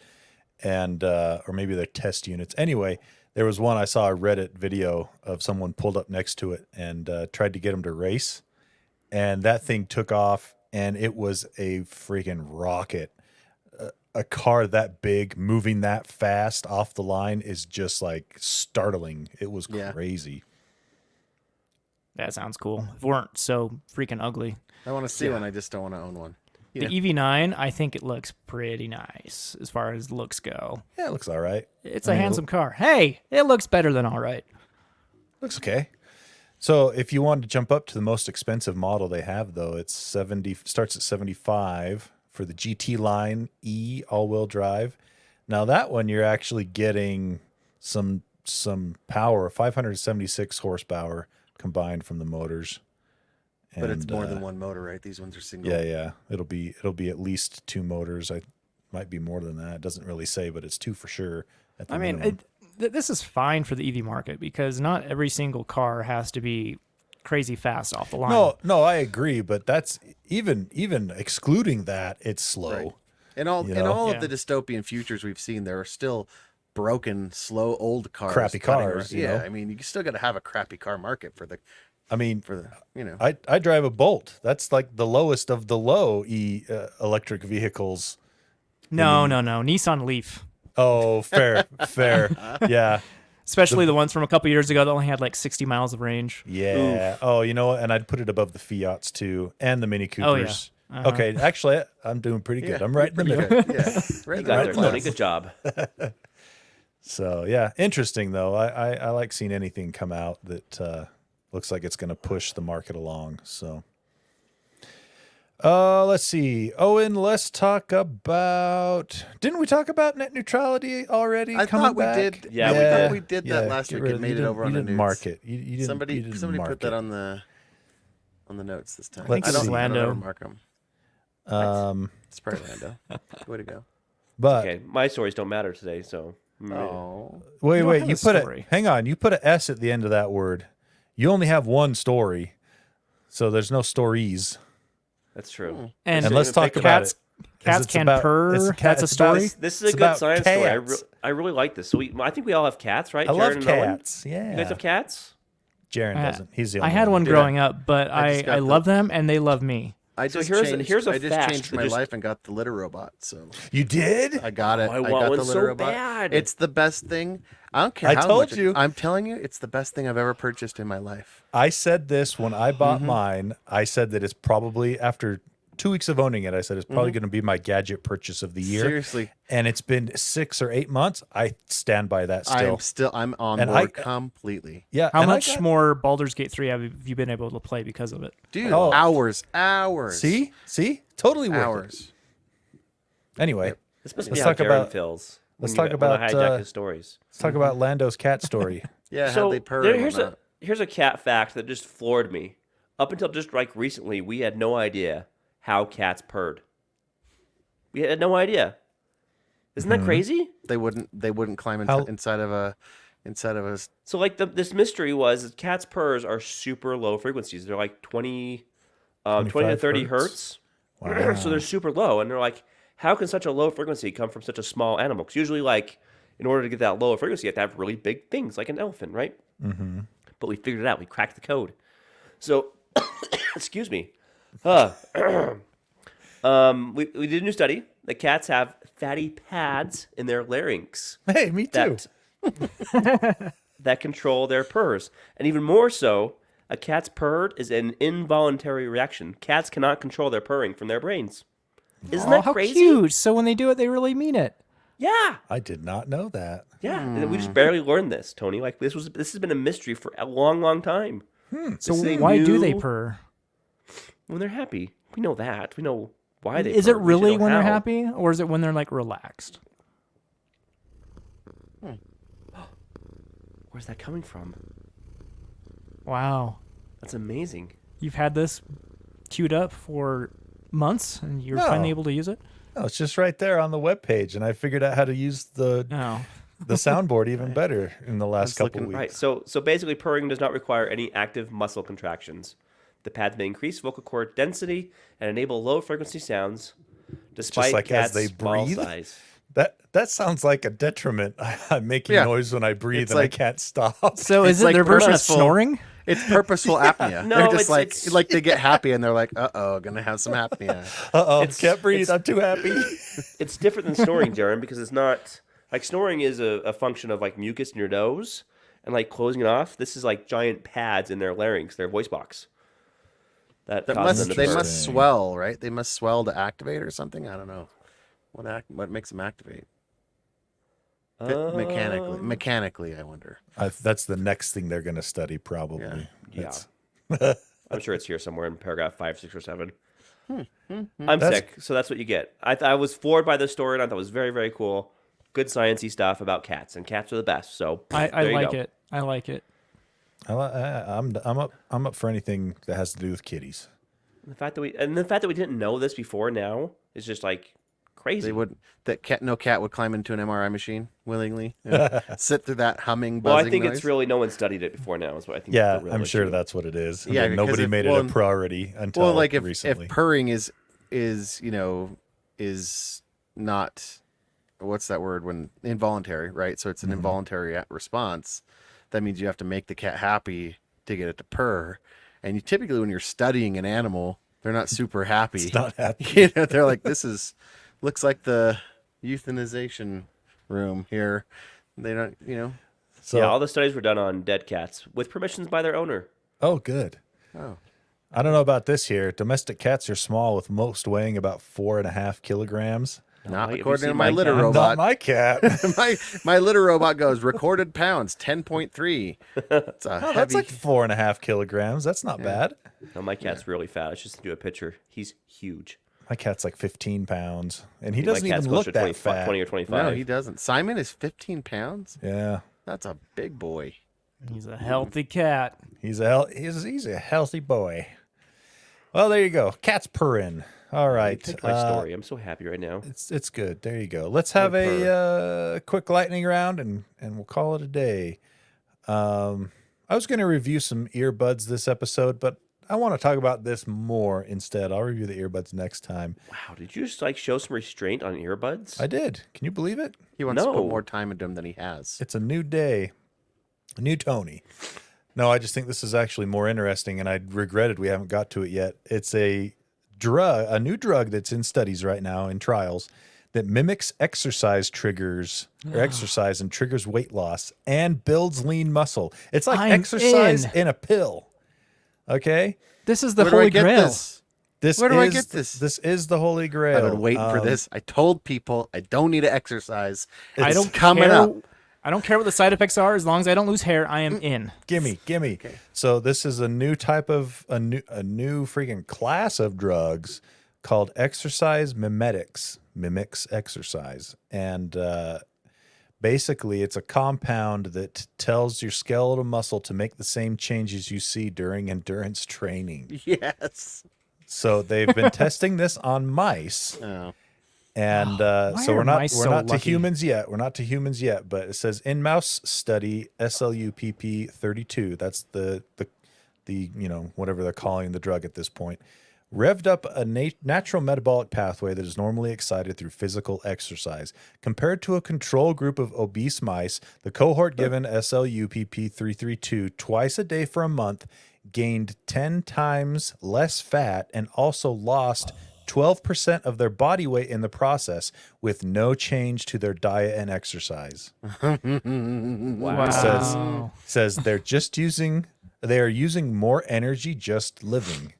and or maybe they're test units. Anyway, there was one I saw a Reddit video of someone pulled up next to it and tried to get him to race, and that thing took off, and it was a freaking rocket. A car that big moving that fast off the line is just like startling. It was Yeah. crazy. That sounds cool. If it weren't so freaking ugly. I want to see one. I just don't want to own one. Yeah. The EV9, I think it looks pretty nice as far as looks go. Yeah, it looks all right. It's I a mean, handsome car. Hey, it looks better than all right. Looks okay. So if you wanted to jump up to the most expensive model they have, though, it's starts at 75 for the GT line E all-wheel drive. Now that one you're actually getting some power, 576 horsepower combined from the motors. But it's And, more than one motor, right? These ones are single. Yeah. It'll be at least 2 motors. I might be more than that. It doesn't really say, but it's 2 for sure. At the I mean, minimum. this is fine for the EV market because not every single car has to be crazy fast off the line. No, I agree, but that's even excluding that, it's slow. Right. And all You in know? all Yeah. of the dystopian futures we've seen, there are still broken, slow, old cars. Crappy cutting cars, around. you Yeah, know? I mean, you still got to have a crappy car market for the I mean, I drive a Bolt. That's like the lowest of the low electric vehicles. No. Nissan Leaf, Oh, fair. Yeah. especially the ones from a couple years ago that only had like 60 miles of range. Yeah. Oh, you know what? And I'd put it above the Fiats too, and the Mini Oh, yeah. Coopers. Okay, actually, I'm doing pretty good. Yeah, I'm right in the pretty middle. good. Yeah, right You in got the there, middle. Tony. Good job. So yeah, interesting though. I like seeing anything come out that looks like it's going to push the market along. So, let's see, Owen. Let's talk about. Didn't we talk about net neutrality already? I coming thought we back? did. Yeah, I we thought did. we did that last get week rid and of- made you it over on didn't the news. mark it. You didn't. Somebody you didn't mark put that it. on the notes this time. Let's I don't, see. I don't ever Lando. mark them. Um, It's probably Lando. Way to go. but Okay, my stories don't matter today, so. Oh, wait, You don't wait. have You a put story. it. Hang on. You put an S at the end of that word. You only have one story, so there's no stories. That's true. And And let's talk about cats, it. Cats It's can about- purr. it's a cat- That's a it's about- story. This is It's a good about science story. cats. I really like this. So I think we all have cats, right? I love Jared and Owen? cats. Yeah. You guys have cats? Jaron I- doesn't. He's the I only had one Yeah. growing up, but I I, just got I the- love them and they love me. I So just here's a changed fact that my just- life and got the litter robot. So You did? I got it. Oh, I I want got one the so litter robot. bad. It's the best thing. I don't care I how told much you. I'm telling you, it's the best thing I've ever purchased in my life. I said this when I bought mine. I said that it's probably after 2 weeks of owning it. I said it's probably going to be my gadget purchase of the year. Seriously, And it's been 6 or 8 months. I stand by that still. I'm on And board completely, Yeah. How and I much got- more Baldur's Gate 3 have you been able to play because of it? dude. Oh. Hours. See, totally worth it. hours. Anyway, This must Let's be how talk Jared about- feels. let's when talk when I about, hijack his stories. let's talk about Lando's cat story. Yeah, So how they purr. here's a cat fact that just floored me. Up until just like recently, we had no idea how cats purred. We had no idea. Isn't that crazy? They wouldn't climb How- inside of a So like this mystery was that cats' purrs are super low frequencies. They're like 20 to 25 30 hertz? hertz. So they're super low, and they're like, how can such a low frequency come from such a small animal? Because usually, like, in order to get that low frequency, you have to have really big things, like an elephant, right? Mm-hmm. But we figured it out. We cracked the code. So, excuse me. We did a new study that cats have fatty pads in their larynx Hey, me too. that control their purrs. And even more so, a cat's purr is an involuntary reaction. Cats cannot control their purring from their brains. Isn't that How crazy? cute! So when they do it, they really mean it. Yeah. I did not know that. Yeah. And we just barely learned this, Tony. Like this has been a mystery for a long, long time. So This is a why do they new- purr? When they're happy. We know that. We know why they Is purr. it We just really know when they're how. happy, or is it when they're like relaxed? Where's that coming from? Wow, That's amazing. you've had this queued up for months, and you're No. finally able to use it. No, it's just right there on the webpage, and I figured out how to use the Oh, soundboard even better in the last was couple looking- weeks. Right. So basically, purring does not require any active muscle contractions. The pads may increase vocal cord density and enable low frequency sounds, despite like as cats' they small breathe? size. That sounds like a detriment. I'm making Yeah. noise when I breathe, It's and like- I can't stop. so It's is it like their version of purposeful. snoring? It's purposeful apnea. No, they're just it's- like they get happy and they're like, gonna have some apnea. Uh-oh, It's- can't breathe. it's- I'm too happy. It's different than snoring, Darren, because it's not like snoring is a function of like mucus in your nose and like closing it off. This is like giant pads in their larynx, their voice box. That causes them to They purr. must swell, right? They must swell to activate or something. I don't know. What makes them activate? Mechanically, I wonder. That's the next thing they're going to study, probably. Yeah. That's- I'm sure it's here somewhere in paragraph 5, 6, or 7. I'm That's- sick, so that's what you get. I was floored by this story, and I thought it was very, very cool. Good sciencey stuff about cats, and cats are the best. So I there you like go. it. I like it. I'm up for anything that has to do with kitties. The fact that we didn't know this before now is just like crazy. They would no cat would climb into an MRI machine willingly, sit through that humming, Well, buzzing I think noise. it's really no one studied it before now. Is what I think. Yeah, the real I'm sure issue. that's what it is. Yeah, Yeah, because nobody if- made it well, a priority until well, like if recently. purring is not what's that word when involuntary, right? So it's an involuntary response. That means you have to make the cat happy to get it to purr. And you typically, when you're studying an animal, they're not super happy. It's not happy. You know, they're like, looks like the euthanization room here. They don't, So, yeah, all the studies were done on dead cats with permissions by their owner. oh, good. Oh, I don't know about this here. Domestic cats are small, with most weighing about 4.5 kilograms. Not Have you according to seen my litter cat? Not robot. my cat. my litter robot goes recorded pounds 10.3. It's a No, heavy. that's like 4.5 kilograms. That's not bad. No, my cat's really fat. I should just do a picture. He's huge. My cat's like 15 pounds, and he My doesn't cat's even look closer to that 20, fat. 20 or 25. No, he doesn't. Simon is 15 pounds. Yeah, That's a big boy. He's a healthy cat. he's a healthy boy. Well, there you go. Cats purring. All You right. picked my story. I'm so happy right now. It's good. There you go. Let's have Good a quick lightning round, and we'll call it a day. I was going to review some earbuds this episode, but I want to talk about this more instead. I'll review the earbuds next time. Wow, did you just like show some restraint on earbuds? I did. Can you believe it? He wants to No. put more time into him than he has. It's a new day, a new Tony. No, I just think this is actually more interesting, and I regretted we haven't got to it yet. It's a new drug that's in studies right now in trials that mimics exercise triggers or exercise and triggers weight loss and builds lean muscle. It's like I'm exercise in. in a pill. Okay, This is the Where do I holy get grail. this? Where do I get this? This is the holy grail. I've been waiting for this. I told people I don't need to exercise. I It's don't coming care. up. I don't care what the side effects are, as long as I don't lose hair. I am in. Gimme. So this is a new type of a new freaking class of drugs called exercise mimetics, mimics exercise, and basically it's a compound that tells your skeletal muscle to make the same changes you see during endurance training. Yes. So they've been testing this on mice. Oh. And Why so are we're not mice so to lucky? humans yet. We're not to humans yet, but it says in mouse study SLUPP 32. That's the whatever they're calling the drug at this point. Revved up a natural metabolic pathway that is normally excited through physical exercise. Compared to a control group of obese mice, the cohort given SLUPP 332 twice a day for a month gained 10 times less fat and also lost 12% of their body weight in the process with no change to their diet and exercise. Wow. Says they are using more energy just living.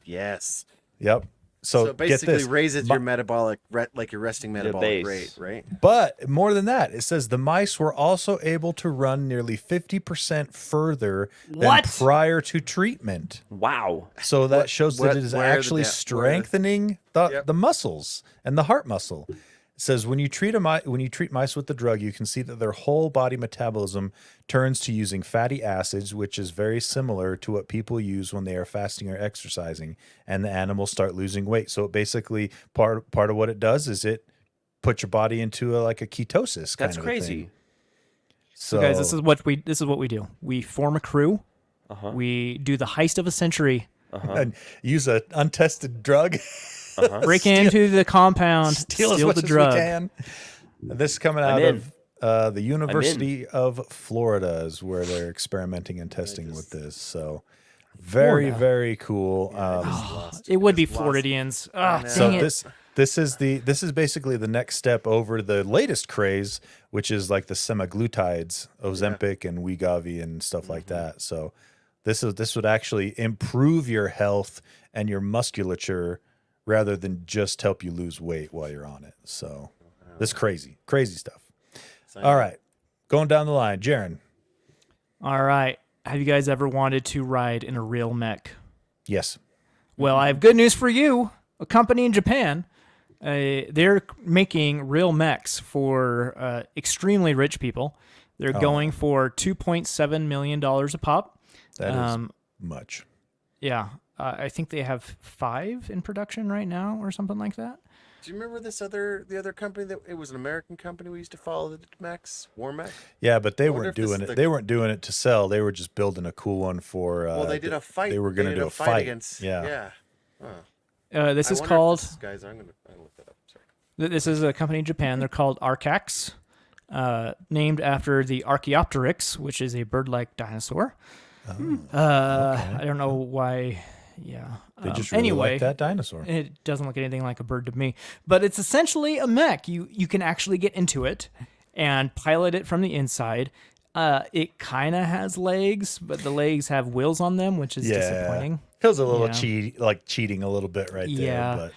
Yes. Yep. So, So get basically this. raises your metabolic, like your resting metabolic base. rate, right? But more than that, it says the mice were also able to run nearly 50% further than What? prior to treatment. Wow. So that shows that it is where are the actually da- strengthening the muscles and the heart muscle. It says when you treat mice with the drug, you can see that their whole body metabolism turns to using fatty acids, which is very similar to what people use when they are fasting or exercising, and the animals start losing weight. So basically, part of what it does is it puts your body into like a ketosis kind That's of a crazy. thing. So Guys, this is what we do. We form a crew. We do the heist of a century. and use an untested drug. Break into the compound, Steal as steal much the as drug. we can. This is coming out in. of the University of Florida is where they're experimenting and testing with this. So very, Florida. very cool. It would be Floridians. Ah, So dang it. this is basically the next step over the latest craze, which is like the semaglutides, Ozempic and Wegovy and stuff like that. So this would actually improve your health and your musculature rather than just help you lose weight while you're on it. So this is crazy stuff. All right, going down the line, Jaron. All right. Have you guys ever wanted to ride in a real mech? Yes. Well, I have good news for you. A company in Japan, they're making real mechs for extremely rich people. They're going for $2.7 million a pop. That is much. Yeah. I think they have 5 in production right now or something like that. Do you remember the other company that it was an American company we used to follow, the Max Warmech? Yeah, but they wonder weren't if this doing is it. the- They weren't doing it to sell. They were just building a cool one for. Well, they did a fight. They were going to did do a fight against. Yeah. This I is wonder if called. this is- guys, I'm gonna look that up. Sorry. This is a company in Japan. They're called Arcax, named after the Archaeopteryx, which is a bird-like dinosaur. I don't know why. Yeah. They just really anyway, like that dinosaur. it doesn't look anything like a bird to me, but it's essentially a mech. You can actually get into it and pilot it from the inside. It kind of has legs, but the legs have wheels on them, which is disappointing. was a little Yeah. cheating a little bit right Yeah. there,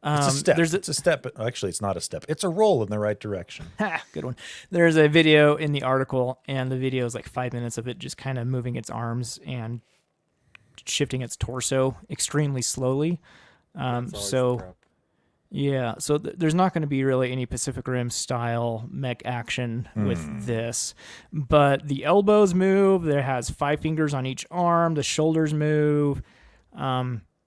but it's a step. There's It's a step. Actually, it's not a step. It's a roll in the right direction. Good one. There's a video in the article, and the video is like 5 minutes of it just kind of moving its arms and shifting its torso extremely slowly. That's always the So prop. yeah, so there's not going to be really any Pacific Rim style mech action with this, but the elbows move. There has 5 fingers on each arm. The shoulders move.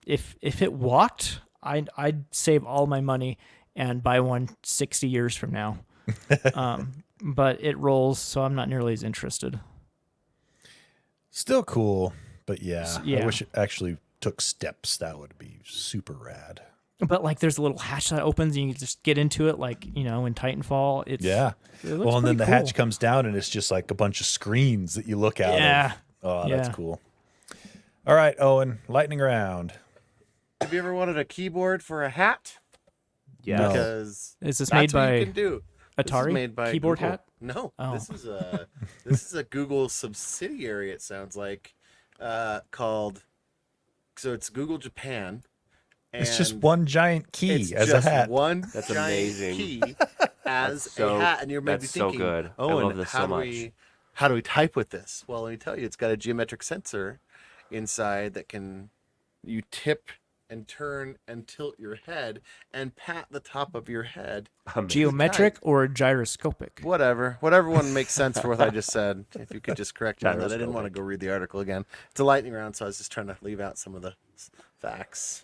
If it walked, I'd save all my money and buy one 60 years from now. But it rolls, so I'm not nearly as interested. Still cool, but yeah, Yeah. I wish it actually took steps. That would be super rad. But like, there's a little hatch that opens, and you can just get into it, like in Titanfall. It looks Well, and then the pretty hatch cool. comes down, and it's just like a bunch of screens that you look out Yeah. of. Oh, that's Yeah. cool. All right, Owen, lightning round. Have you ever wanted a keyboard for a hat? Yeah. No. Because Is this that's made what you by can do. This is Atari made by keyboard Google. hat? No, Oh. this is a Google subsidiary. It sounds like called. So it's Google Japan. It's just and one giant key it's as just a hat. One That's giant amazing. key as so- a hat, and you're maybe that's so thinking, good. I "Oh, love and this how so do much." how do we type with this?" Well, let me tell you, it's got a geometric sensor inside that can you tip and turn and tilt your head and pat the top of your head. geometric or gyroscopic? Whatever one makes sense for what I just said. If you could just correct me on that. I didn't want to go read the article again. It's a lightning round, so I was just trying to leave out some of the facts.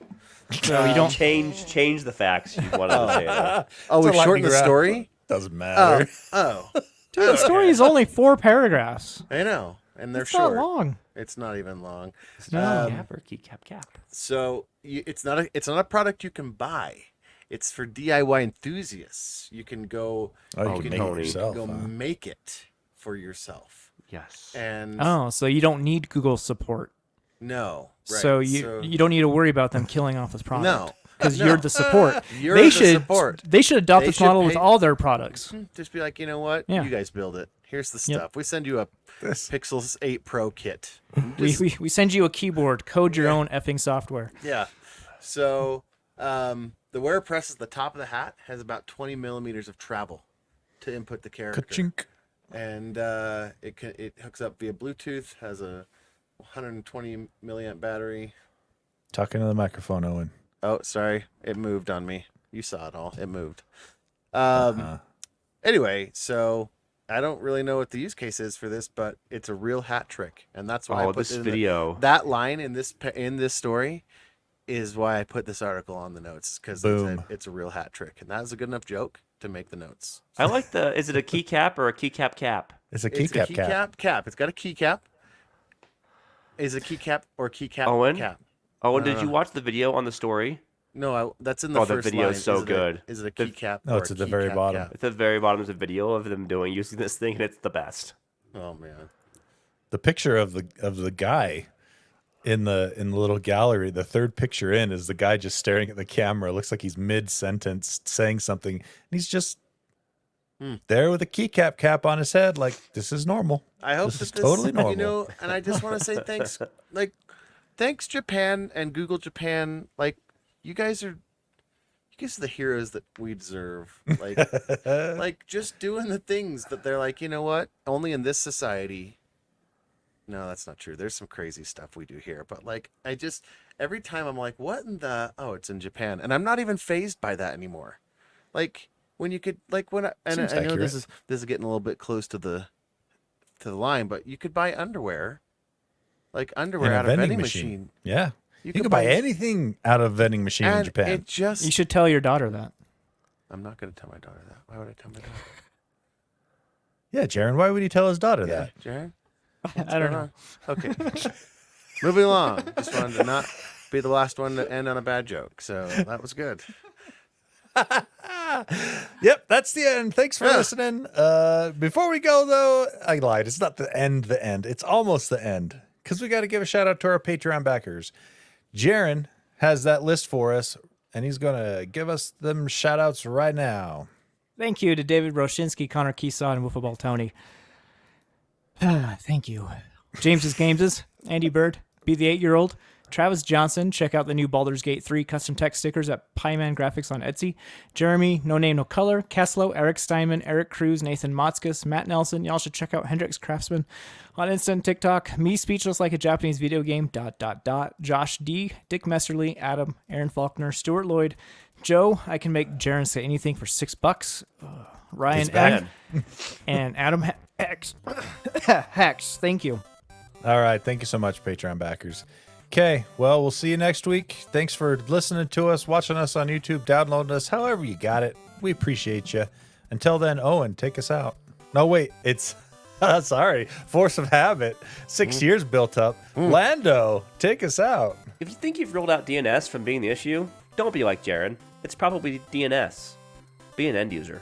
So you don't. Change the facts you wanted to say. There. Oh, It's a we've shortened lightning the round. story? Doesn't Oh, matter. oh. Dude, the story is only 4 paragraphs. I know. And they're It's short. not long. It's not even long. No. Keycap or Keycap? So it's not a product you can buy. It's for DIY enthusiasts. You can go. Oh, you Oh, can make Tony. it yourself. Go huh? make it for yourself. Yes. And Oh, so you don't need Google support. no. Right. So you don't need to worry about them killing off this product. No. Because No. you're the support. You're they the should support. They should adopt They this should model with pay- all their products. just be like, you know what? Yeah. You guys build it. Here's the Yep. stuff. We send you a This- Pixel 8 Pro kit. We send you a keyboard. Code your own effing software. Yeah. So the wearer presses the top of the hat has about 20 millimeters of travel to input the character. Ka-chink. And it hooks up via Bluetooth, has a 120 milliamp battery. Talking to the microphone, Owen. Oh, sorry, it moved on me. You saw it all. It moved. Uh-huh. Anyway, so I don't really know what the use case is for this, but it's a real hat trick, and that's why I Oh, put this it in video. that line in this story is why I put this article on the notes because Boom. it's a real hat trick, and that is a good enough joke to make the notes. I like the. Is it a Keycap or a Keycap cap? It's a It's keycap a cap. cap. It's got a keycap. Is it keycap or keycap Owen? cap? Oh, and did you watch the video on the story? No, that's in the Oh, the first video line. is so good. Is it a The- keycap? No, or it's a at the very keycap bottom. cap? At the very bottom is a video of them using this thing, and it's the best. Oh man. The picture of the guy in the little gallery, the third picture in, is the guy just staring at the camera. Looks like he's mid sentence saying something, and he's just there with a keycap cap on his head, like this is normal. I hope This that is this, totally normal. You know, and I just want to say thanks, thanks Japan and Google Japan. Like, you guys are the heroes that we deserve. Like just doing the things that they're like, you know what? Only in this society. No, that's not true. There's some crazy stuff we do here, but like, every time I'm like, what in the? Oh, it's in Japan, and I'm not even fazed by that anymore. Like when you could, like when I Seems know accurate. this is getting a little bit close to the line, but you could buy underwear, like underwear In a out of vending vending machine. machine. Yeah, you could can buy anything out of a vending machine in and Japan. it just. You should tell your daughter that. I'm not going to tell my daughter that. Why would I tell my daughter? Yeah, Jaron, why would he tell his daughter Yeah, that? Jared. I don't know. Okay. Moving along. Just wanted to not be the last one to end on a bad joke. So that was good. Yep, that's the end. Thanks for listening. Before we go, though, I lied. It's not the end. It's almost the end because we got to give a shout out to our Patreon backers. Jaron has that list for us, and he's going to give us them shout outs right now. Thank you to David Roshinsky, Connor Keesaw, and Wiffle Tony. Thank you. James's Gameses, Andy Bird, Be the 8-Year-Old, Travis Johnson, check out the new Baldur's Gate 3 custom tech stickers at Pieman Graphics on Etsy. Jeremy, No Name No Color, Kesslo, Eric Steinman, Eric Cruz, Nathan Motzkus, Matt Nelson. Y'all should check out Hendrix Craftsman on Instant TikTok. Me Speechless Like a Japanese Video Game, ... Josh D, Dick Messerly, Adam, Aaron Faulkner, Stuart Lloyd, Joe, I can make Jaren say anything for $6. Ryan bad. F, and Adam Hex. Hex, thank you. All right. Thank you so much, Patreon backers. Okay. Well, we'll see you next week. Thanks for listening to us, watching us on YouTube, downloading us, however you got it. We appreciate you. Until then, Owen, take us out. No, wait. It's, sorry, Force of Habit. 6 years built up. Lando, take us out. If you think you've ruled out DNS from being the issue, don't be like Jaren. It's probably DNS. Be an end user.